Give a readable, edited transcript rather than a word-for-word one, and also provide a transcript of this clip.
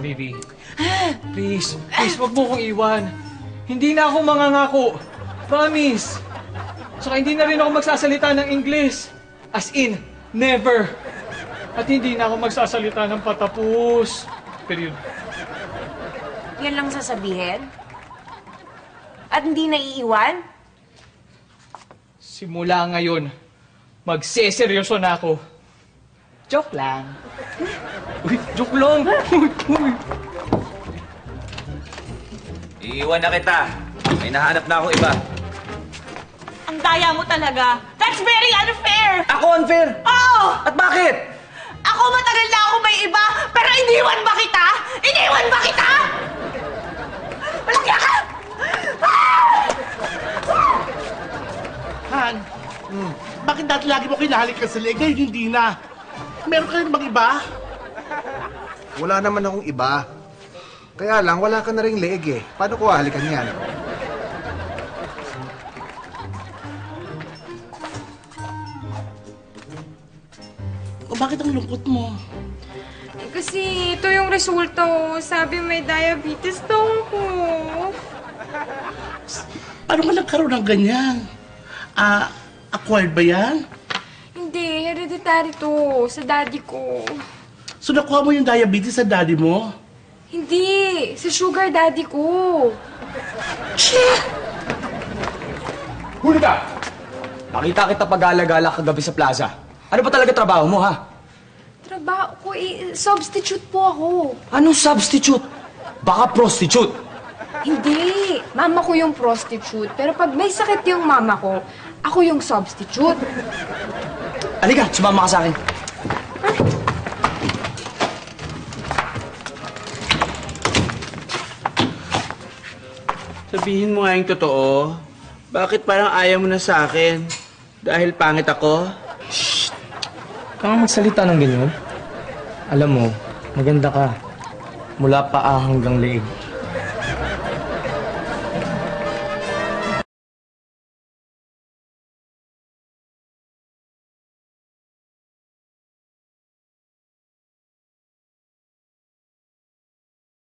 Vivi. Please, wag mo kong iwan. Hindi na ako mangangako. Promise. Saka hindi na rin ako magsasalita ng English. As in, never. At hindi na ako magsasalita ng patapos. Period. Yan lang sasabihin? At hindi na iiwan? Simula ngayon, magseseryoso na ako. Joke lang. Uy, joke lang. Iiwan na kita. May nahanap na akong iba. Ang daya mo talaga. That's very unfair! Ako unfair? Oo! At bakit? Ako matagal na ako may iba, pero iniwan ba kita? Iniwan ba kita? Walang yaka! Han, bakit dati lagi mo kinahalik ka sa leg? Ngayon hindi na. Meron ka rin bang iba? Wala naman akong iba. Kaya lang, wala ka na ring leeg eh. Paano ko hahalikan yan? O bakit ang lungkot mo? Kasi ito yung resulta ko. Sabi may diabetes daw ako. Paano ka nagkaroon ng ganyan? Acquired ba yan? Hindi, hereditary to. Sa daddy ko. So nakuha mo yung diabetes sa daddy mo? Hindi, sa sugar daddy ko. Huli ka! Nakita kita pag-alagala kagabi sa plaza. Ano ba talaga trabaho mo, ha? Trabaho ko substitute po ako. Anong substitute? Baka prostitute. Hindi, mama ko yung prostitute. Pero pag may sakit yung mama ko, ako yung substitute. Halika, sumama ka sa akin. Sabihin mo nga yung totoo. Bakit parang ayaw mo na sa akin? Dahil pangit ako? Shh! Kang magsalita ng ganyan. Alam mo, maganda ka. Mula paa hanggang leeg.